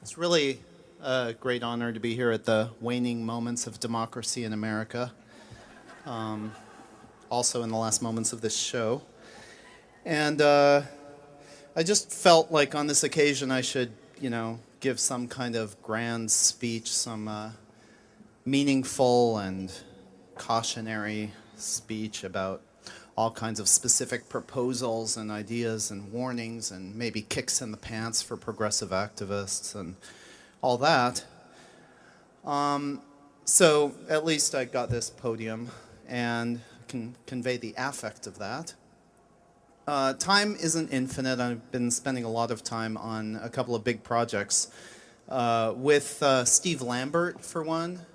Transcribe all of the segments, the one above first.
It's really a great honor to be here at the waning moments of democracy in America, also in the last moments of this show. And I just felt like on this occasion I should, give some kind of grand speech, some meaningful and cautionary speech about all kinds of specific proposals and ideas and warnings and maybe kicks in the pants for progressive activists and all that. So at least I got this podium and can convey the affect of that. Time isn't infinite. I've been spending a lot of time on a couple of big projects with Steve Lambert, for one,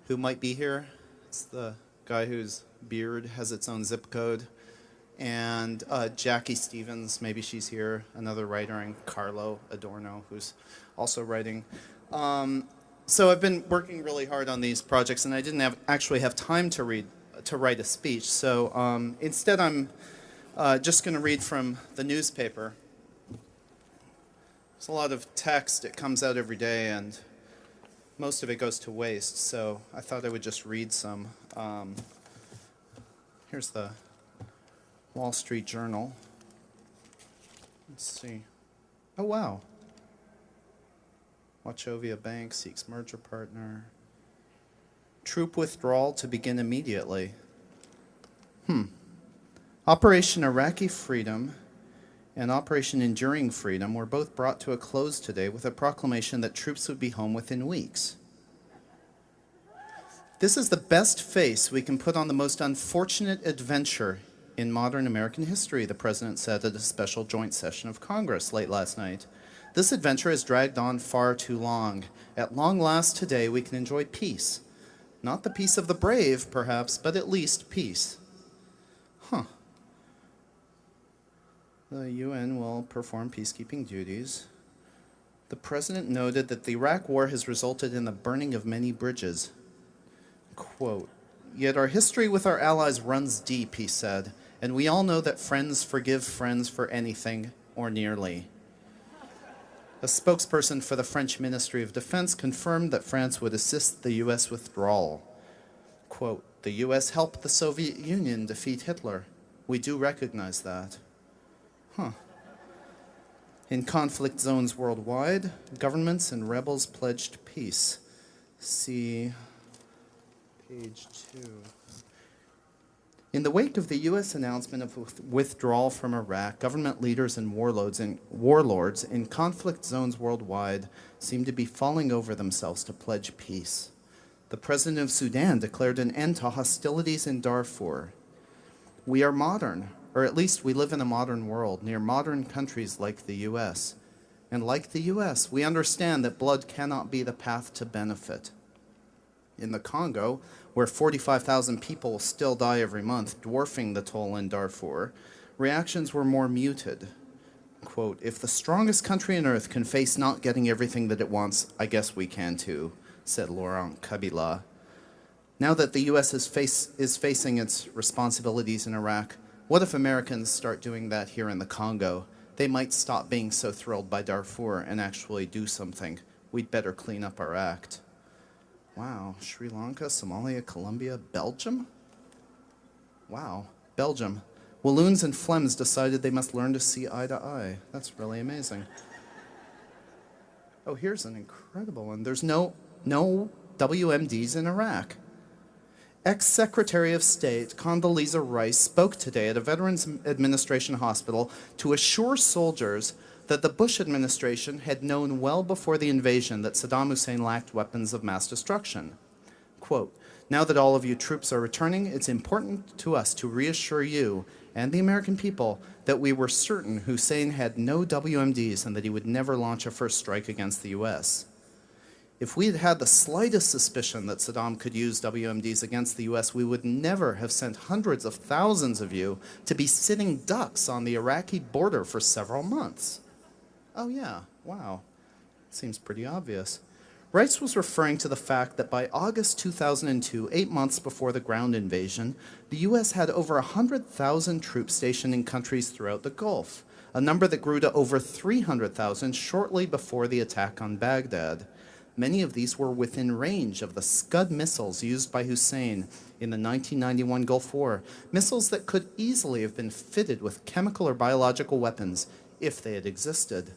who might be here. It's the guy whose beard has its own zip code. And Jackie Stevens, maybe she's here, another writer, and Carlo Adorno, who's also writing. So I've been working really hard on these projects, and I didn't actually have time to write a speech. So instead, I'm just going to read from the newspaper. There's a lot of text. It comes out every day, and most of it goes to waste. So I thought I would just read some. Here's the Wall Street Journal. Let's see. Oh, wow. Wachovia Bank seeks merger partner. Troop withdrawal to begin immediately. Operation Iraqi Freedom and Operation Enduring Freedom were both brought to a close today with a proclamation that troops would be home within weeks. This is the best face we can put on the most unfortunate adventure in modern American history, the president said at a special joint session of Congress late last night. This adventure has dragged on far too long. At long last today, we can enjoy peace. Not the peace of the brave, perhaps, but at least peace. The UN will perform peacekeeping duties. The president noted that the Iraq war has resulted in the burning of many bridges. Quote, "Yet our history with our allies runs deep," he said, "and we all know that friends forgive friends for anything or nearly." A spokesperson for the French Ministry of Defense confirmed that France would assist the U.S. withdrawal. Quote, "The U.S. helped the Soviet Union defeat Hitler. We do recognize that." In conflict zones worldwide, governments and rebels pledged peace. See page 2. In the wake of the U.S. announcement of withdrawal from Iraq, government leaders and warlords in conflict zones worldwide seem to be falling over themselves to pledge peace. The president of Sudan declared an end to hostilities in Darfur. We are modern, or at least we live in a modern world, near modern countries like the U.S. And like the U.S., we understand that blood cannot be the path to benefit. In the Congo, where 45,000 people still die every month, dwarfing the toll in Darfur, reactions were more muted. Quote, "If the strongest country on earth can face not getting everything that it wants, I guess we can too," said Laurent Kabila. Now that the U.S. is facing its responsibilities in Iraq, what if Americans start doing that here in the Congo? They might stop being so thrilled by Darfur and actually do something. We'd better clean up our act. Wow, Sri Lanka, Somalia, Colombia, Belgium? Wow, Belgium. Walloons and Flems decided they must learn to see eye to eye. That's really amazing. Oh, here's an incredible one. There's no WMDs in Iraq. Ex-Secretary of State Condoleezza Rice spoke today at a Veterans Administration hospital to assure soldiers that the Bush administration had known well before the invasion that Saddam Hussein lacked weapons of mass destruction. Quote, "Now that all of you troops are returning, it's important to us to reassure you and the American people that we were certain Hussein had no WMDs and that he would never launch a first strike against the U.S. If we had had the slightest suspicion that Saddam could use WMDs against the U.S., we would never have sent hundreds of thousands of you to be sitting ducks on the Iraqi border for several months." Oh yeah, wow. Seems pretty obvious. Rice was referring to the fact that by August 2002, 8 months before the ground invasion, the U.S. had over 100,000 troops stationed in countries throughout the Gulf, a number that grew to over 300,000 shortly before the attack on Baghdad. Many of these were within range of the Scud missiles used by Hussein in the 1991 Gulf War, missiles that could easily have been fitted with chemical or biological weapons if they had existed.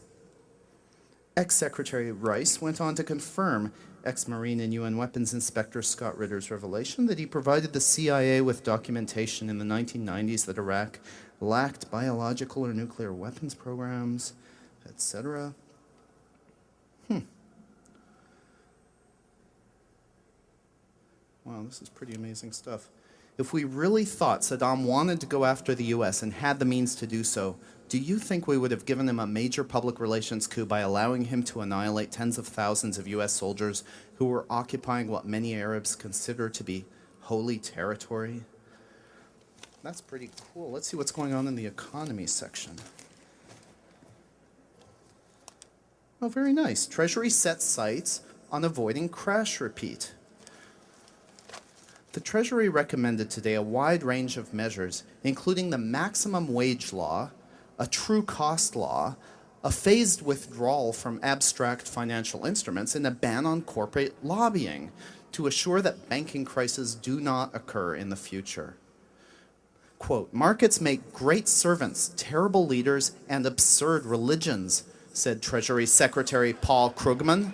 Ex-Secretary Rice went on to confirm ex-Marine and UN Weapons Inspector Scott Ritter's revelation that he provided the CIA with documentation in the 1990s that Iraq lacked biological or nuclear weapons programs, etc. Wow, this is pretty amazing stuff. If we really thought Saddam wanted to go after the US and had the means to do so, do you think we would have given him a major public relations coup by allowing him to annihilate tens of thousands of US soldiers who were occupying what many Arabs consider to be holy territory? That's pretty cool. Let's see what's going on in the economy section. Oh, very nice. Treasury sets sights on avoiding crash repeat. The Treasury recommended today a wide range of measures, including the maximum wage law, a true cost law, a phased withdrawal from abstract financial instruments, and a ban on corporate lobbying to assure that banking crises do not occur in the future. Quote, "Markets make great servants, terrible leaders, and absurd religions," said Treasury Secretary Paul Krugman.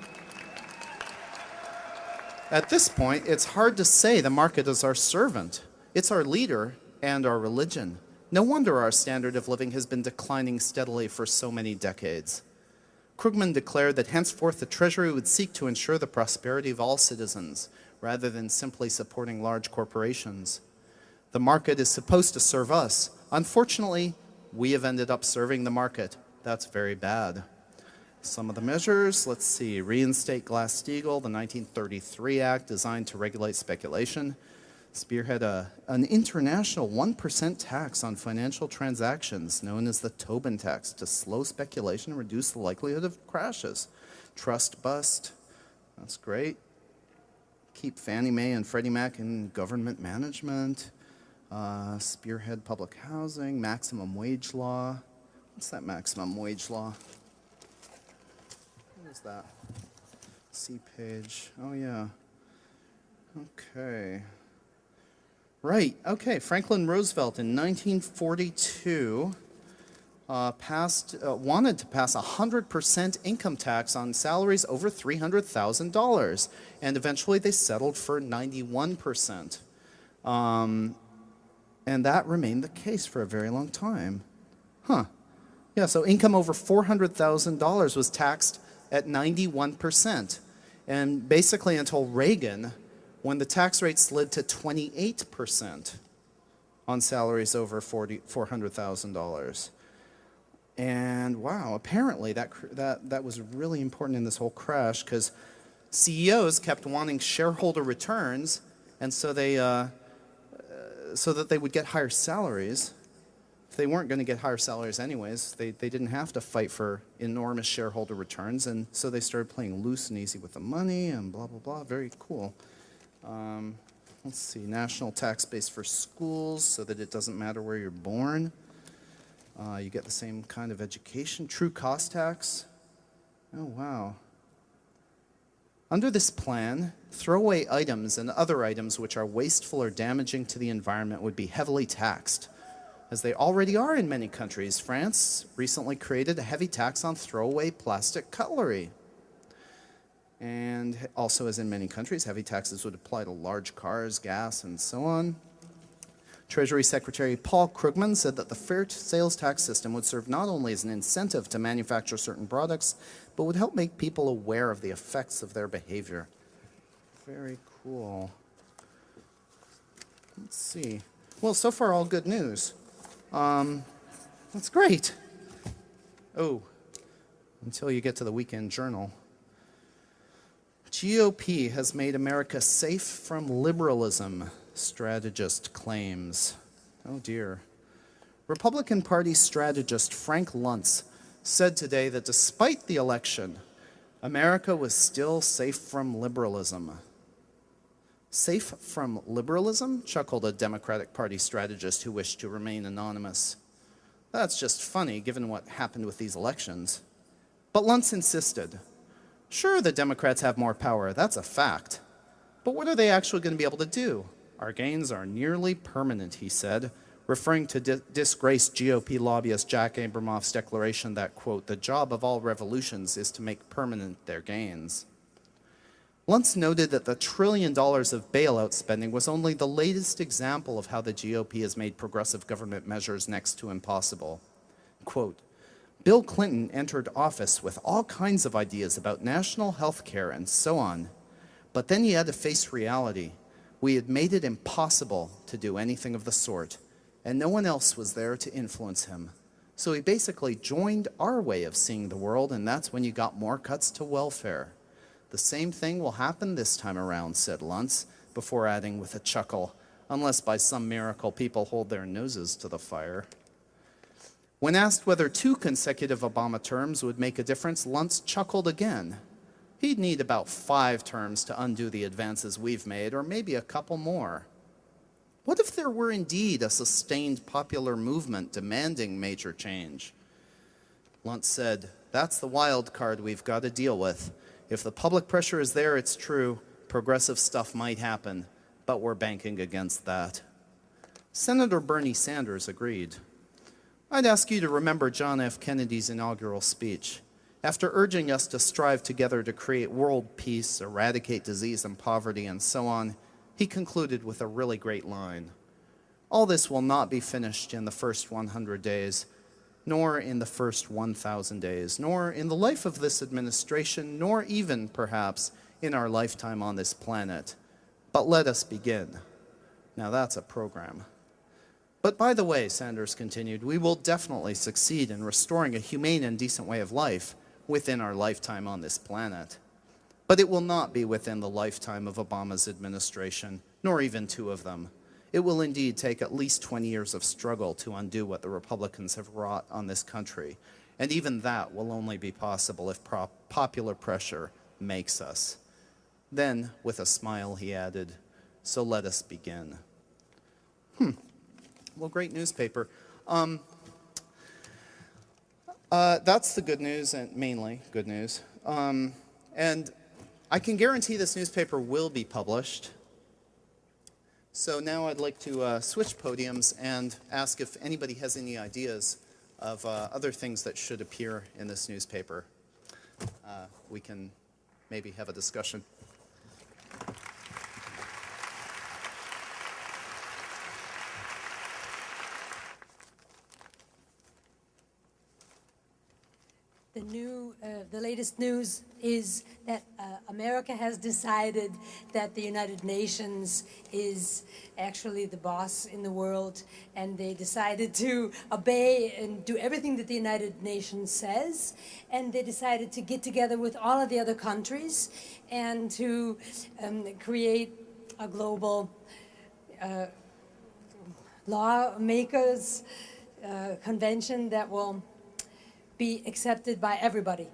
At this point, it's hard to say the market is our servant. It's our leader and our religion. No wonder our standard of living has been declining steadily for so many decades. Krugman declared that henceforth the Treasury would seek to ensure the prosperity of all citizens, rather than simply supporting large corporations. The market is supposed to serve us. Unfortunately, we have ended up serving the market. That's very bad. Some of the measures, let's see, reinstate Glass-Steagall, the 1933 Act designed to regulate speculation, spearhead an international 1% tax on financial transactions known as the Tobin tax to slow speculation and reduce the likelihood of crashes. Trust bust, that's great. Keep Fannie Mae and Freddie Mac in government management. Spearhead public housing, maximum wage law. What's that maximum wage law? What is that? See page. Oh, yeah. Okay. Right. Okay. Franklin Roosevelt in 1942 wanted to pass a 100% income tax on salaries over $300,000, and eventually they settled for 91%. And that remained the case for a very long time. Huh. Yeah, so income over $400,000 was taxed at 91%. And basically until Reagan, when the tax rate slid to 28% on salaries over $400,000. And wow, apparently that was really important in this whole crash, because CEOs kept wanting shareholder returns, and so that they would get higher salaries. If they weren't going to get higher salaries anyways, they didn't have to fight for enormous shareholder returns, and so they started playing loose and easy with the money and blah, blah, blah. Very cool. Let's see, national tax base for schools so that it doesn't matter where you're born. You get the same kind of education. True cost tax. Oh, wow. Under this plan, throwaway items and other items which are wasteful or damaging to the environment would be heavily taxed, as they already are in many countries. France recently created a heavy tax on throwaway plastic cutlery. And also, as in many countries, heavy taxes would apply to large cars, gas, and so on. Treasury Secretary Paul Krugman said that the fair sales tax system would serve not only as an incentive to manufacture certain products, but would help make people aware of the effects of their behavior. Very cool. Let's see. Well, so far, all good news. That's great. Oh, until you get to the Weekend Journal. GOP has made America safe from liberalism, strategist claims. Oh dear. Republican Party strategist Frank Luntz said today that despite the election, America was still safe from liberalism. Safe from liberalism? Chuckled a Democratic Party strategist who wished to remain anonymous. That's just funny given what happened with these elections. But Luntz insisted. Sure, the Democrats have more power, that's a fact. But what are they actually going to be able to do? Our gains are nearly permanent, he said, referring to disgraced GOP lobbyist Jack Abramoff's declaration that, quote, the job of all revolutions is to make permanent their gains. Luntz noted that the $1 trillion of bailout spending was only the latest example of how the GOP has made progressive government measures next to impossible. Quote, Bill Clinton entered office with all kinds of ideas about national health care and so on, but then he had to face reality. We had made it impossible to do anything of the sort, and no one else was there to influence him. So he basically joined our way of seeing the world, and that's when you got more cuts to welfare. The same thing will happen this time around, said Luntz, before adding with a chuckle, unless by some miracle people hold their noses to the fire. When asked whether 2 consecutive Obama terms would make a difference, Luntz chuckled again. He'd need about 5 terms to undo the advances we've made, or maybe a couple more. What if there were indeed a sustained popular movement demanding major change? Luntz said, that's the wild card we've got to deal with. If the public pressure is there, it's true, progressive stuff might happen, but we're banking against that. Senator Bernie Sanders agreed. I'd ask you to remember John F. Kennedy's inaugural speech. After urging us to strive together to create world peace, eradicate disease and poverty, and so on, he concluded with a really great line. All this will not be finished in the first 100 days, nor in the first 1,000 days, nor in the life of this administration, nor even, perhaps, in our lifetime on this planet. But let us begin. Now that's a program. But by the way, Sanders continued, we will definitely succeed in restoring a humane and decent way of life within our lifetime on this planet. But it will not be within the lifetime of Obama's administration, nor even 2 of them. It will indeed take at least 20 years of struggle to undo what the Republicans have wrought on this country. And even that will only be possible if popular pressure makes us. Then, with a smile, he added, so let us begin. Well, great newspaper. That's the good news, and mainly good news. And I can guarantee this newspaper will be published. So now I'd like to switch podiums and ask if anybody has any ideas of other things that should appear in this newspaper. We can maybe have a discussion. The latest news is that America has decided that the United Nations is actually the boss in the world, and they decided to obey and do everything that the United Nations says, and they decided to get together with all of the other countries and to create a global lawmakers convention that will be accepted by everybody.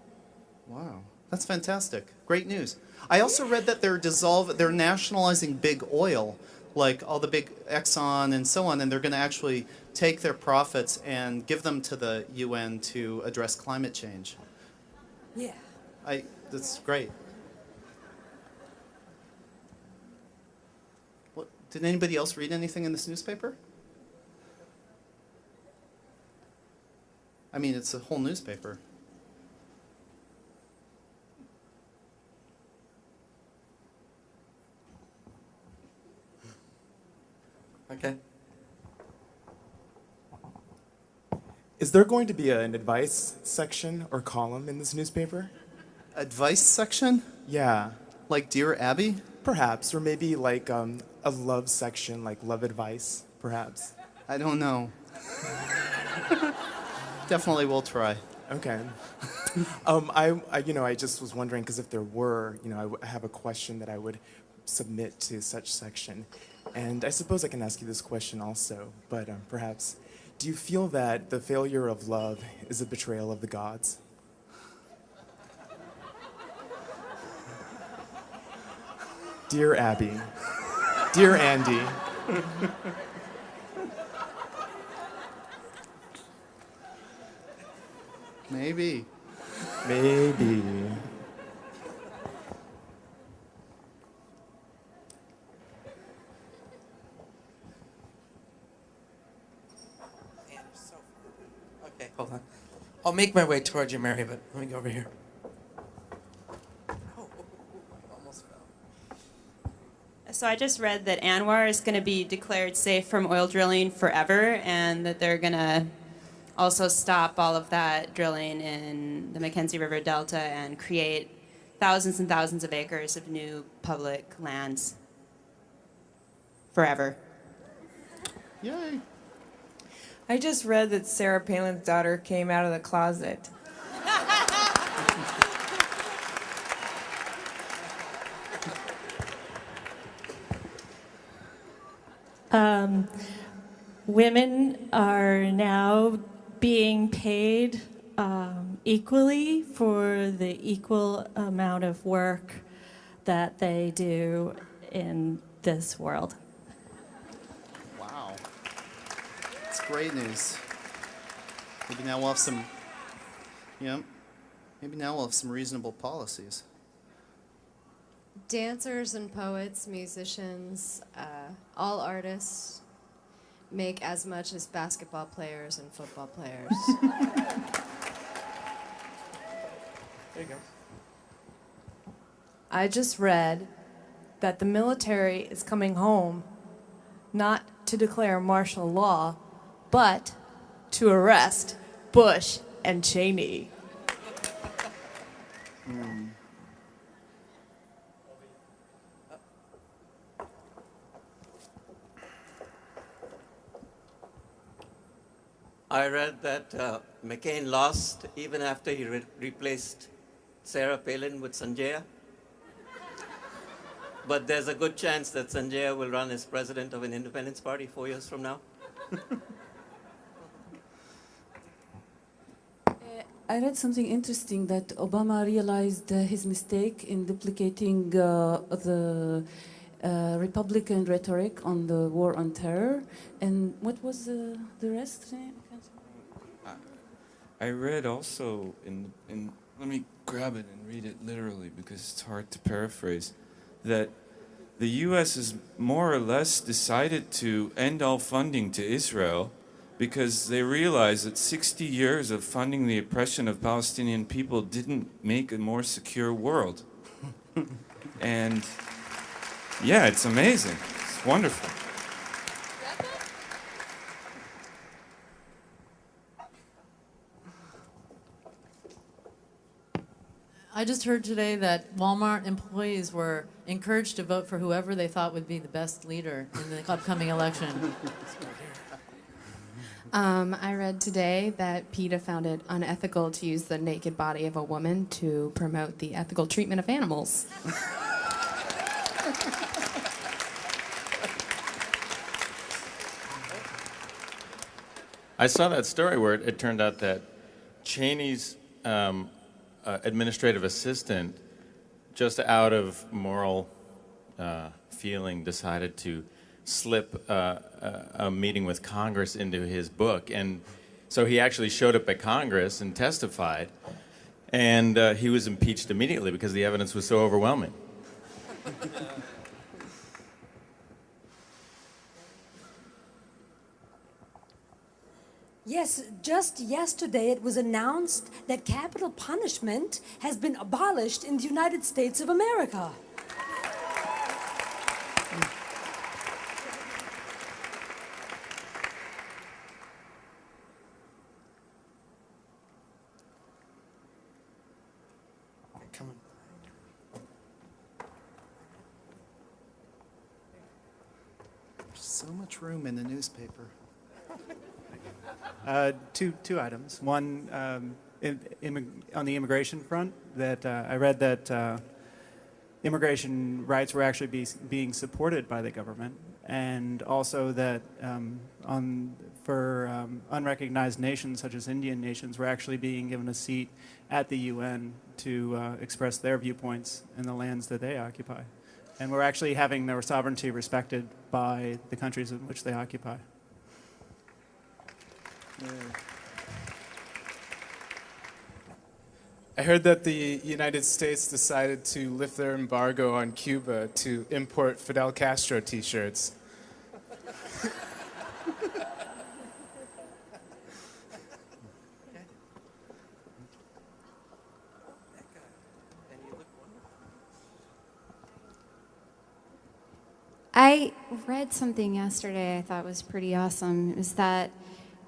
Wow, that's fantastic. Great news. I also read that they're nationalizing big oil, like all the big Exxon and so on, and they're going to actually take their profits and give them to the UN to address climate change. Yeah. That's great. Did anybody else read anything in this newspaper? I mean, it's a whole newspaper. Okay. Is there going to be an advice section or column in this newspaper? Advice section? Yeah, Like Dear Abby? perhaps, or maybe like a love section, like love advice, perhaps. I don't know. Definitely will try. Okay. I just was wondering because if there were, I have a question that I would submit to such section, and I suppose I can ask you this question also. But perhaps, do you feel that the failure of love is a betrayal of the gods? Dear Abby, dear Andy. Maybe. Maybe. Okay, hold on. I'll make my way towards you, Mary, but let me go over here. Almost fell. So I just read that Anwar is going to be declared safe from oil drilling forever, and that they're going to also stop all of that drilling in the Mackenzie River Delta and create thousands and thousands of acres of new public lands forever. Yay. I just read that Sarah Palin's daughter came out of the closet. Women are now being paid equally for the equal amount of work that they do in this world. Wow. It's great news. Maybe now we'll have some, maybe now we'll have some reasonable policies. Dancers and poets, musicians, all artists make as much as basketball players and football players. There you go. I just read that the military is coming home not to declare martial law, but to arrest Bush and Cheney. I read that McCain lost even after he replaced Sarah Palin with Sanjaya. But there's a good chance that Sanjaya will run as president of an independence party 4 years from now. I read something interesting that Obama realized his mistake in duplicating the Republican rhetoric on the war on terror. And what was the rest? I read also in let me grab it and read it literally because it's hard to paraphrase, that the U.S. has more or less decided to end all funding to Israel because they realize that 60 years of funding the oppression of Palestinian people didn't make a more secure world. And yeah, it's amazing. It's wonderful. I just heard today that Walmart employees were encouraged to vote for whoever they thought would be the best leader in the upcoming election. I read today that PETA found it unethical to use the naked body of a woman to promote the ethical treatment of animals. I saw that story where it turned out that Cheney's administrative assistant, just out of moral feeling, decided to slip a meeting with Congress into his book. And so he actually showed up at Congress and testified, and he was impeached immediately because the evidence was so overwhelming. Yes, just yesterday it was announced that capital punishment has been abolished in the United States of America. Come on. There's so much room in the newspaper. Two items. One, on the immigration front, that I read that immigration rights were actually being supported by the government, and also that for unrecognized nations such as Indian nations were actually being given a seat at the UN to express their viewpoints in the lands that they occupy. And we're actually having their sovereignty respected by the countries in which they occupy. I heard that the United States decided to lift their embargo on Cuba to import Fidel Castro t-shirts. I read something yesterday I thought was pretty awesome. It was that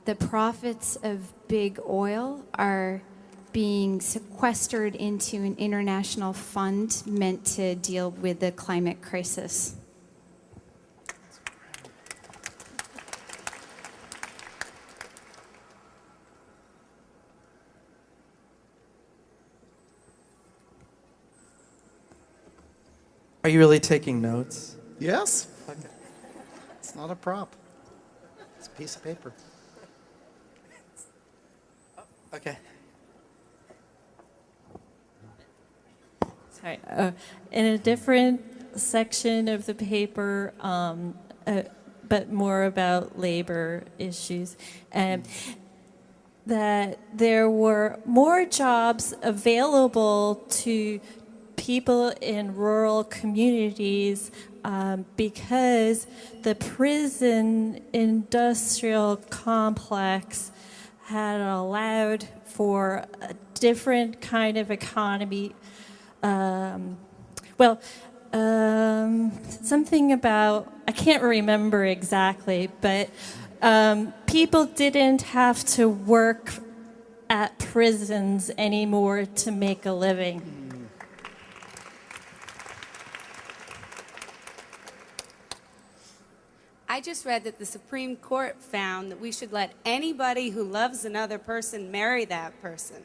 the profits of big oil are being sequestered into an international fund meant to deal with the climate crisis. Are you really taking notes? Yes. It's not a prop. It's a piece of paper. Okay. Sorry. In a different section of the paper, but more about labor issues, that there were more jobs available to people in rural communities because the prison industrial complex had allowed for a different kind of economy. Something about, I can't remember exactly, but people didn't have to work at prisons anymore to make a living. I just read that the Supreme Court found that we should let anybody who loves another person marry that person.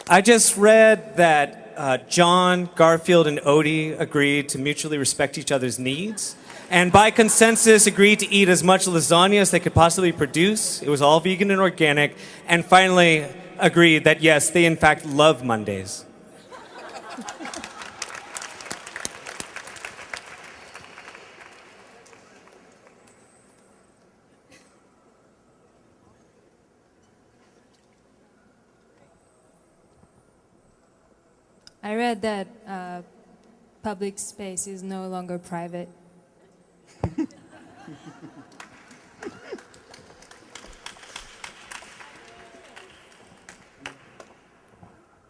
I just read that John, Garfield, and Odie agreed to mutually respect each other's needs, and by consensus agreed to eat as much lasagna as they could possibly produce. It was all vegan and organic, and finally agreed that yes, they in fact love Mondays. I read that public space is no longer private.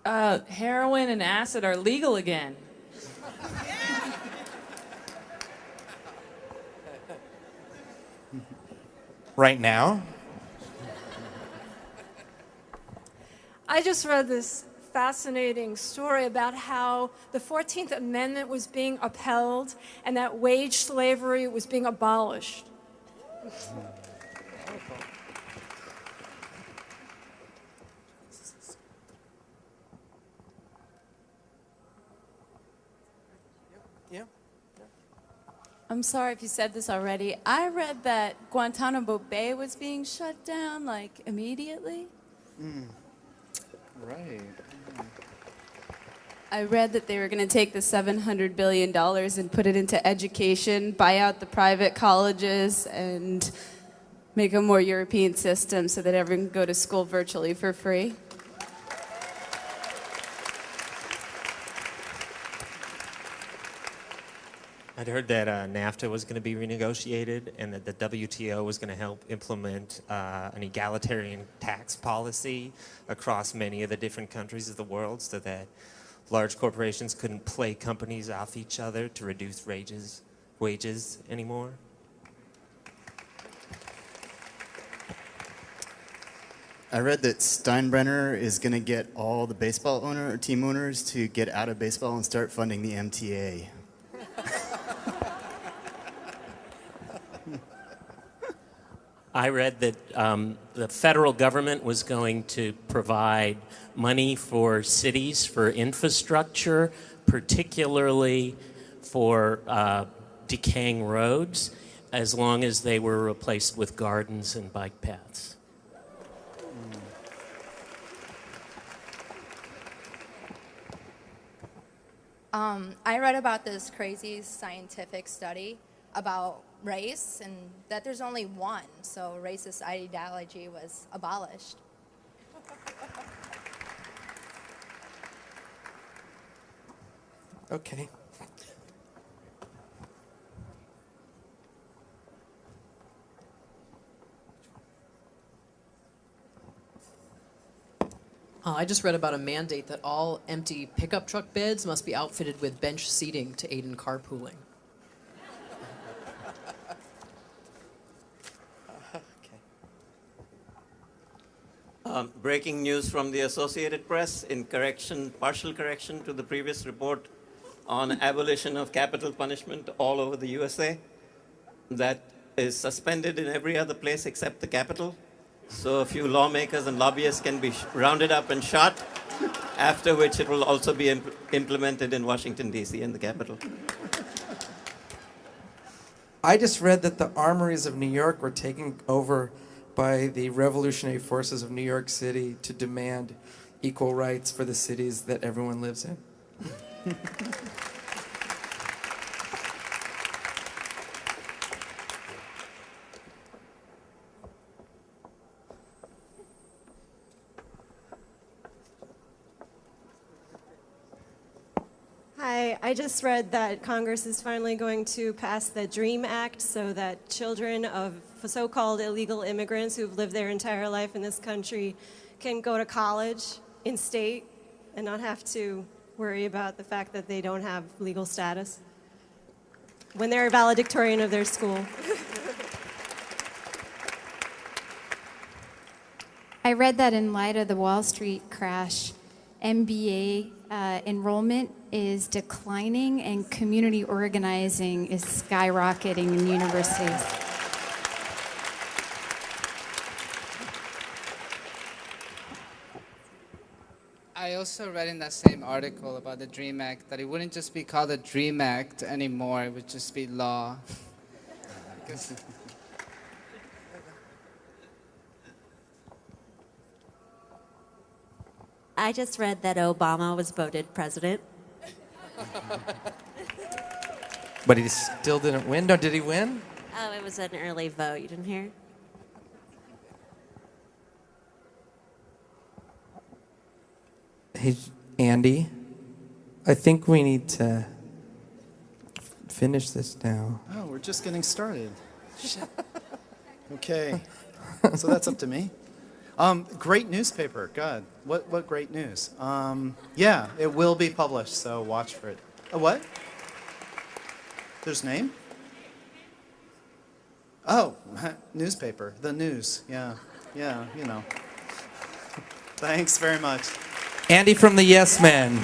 Heroin and acid are legal again. Right now? I just read this fascinating story about how the 14th Amendment was being upheld and that wage slavery was being abolished. I'm sorry if you said this already. I read that Guantanamo Bay was being shut down, like, immediately. Right. I read that they were going to take the $700 billion and put it into education, buy out the private colleges, and make a more European system so that everyone can go to school virtually for free. I'd heard that NAFTA was going to be renegotiated and that the WTO was going to help implement an egalitarian tax policy across many of the different countries of the world so that large corporations couldn't play companies off each other to reduce wages anymore. I read that Steinbrenner is going to get all the baseball team owners to get out of baseball and start funding the MTA. I read that the federal government was going to provide money for cities for infrastructure, particularly for decaying roads, as long as they were replaced with gardens and bike paths. I read about this crazy scientific study about race and that there's only one, so racist ideology was abolished. Okay. I just read about a mandate that all empty pickup truck beds must be outfitted with bench seating to aid in carpooling. Breaking news from the Associated Press in partial correction to the previous report on abolition of capital punishment all over the USA. That is suspended in every other place except the Capitol. So a few lawmakers and lobbyists can be rounded up and shot, after which it will also be implemented in Washington, D.C. and the Capitol. I just read that the armories of New York were taken over by the revolutionary forces of New York City to demand equal rights for the cities that everyone lives in. Hi, I just read that Congress is finally going to pass the DREAM Act so that children of so-called illegal immigrants who've lived their entire life in this country can go to college in state and not have to worry about the fact that they don't have legal status when they're a valedictorian of their school. I read that in light of the Wall Street crash, MBA enrollment is declining and community organizing is skyrocketing in universities. I also read in that same article about the DREAM Act that it wouldn't just be called the DREAM Act anymore, it would just be law. Because I just read that Obama was voted president. But he still didn't win. No, did he win? Oh, it was an early vote. You didn't hear? Hey, Andy, I think we need to finish this now. Oh, we're just getting started. Okay, so that's up to me. Great newspaper. God, what great news. Yeah, it will be published, so watch for it. What? There's name? Oh, newspaper. The news. Yeah, you know. Thanks very much. Andy from the Yes Men.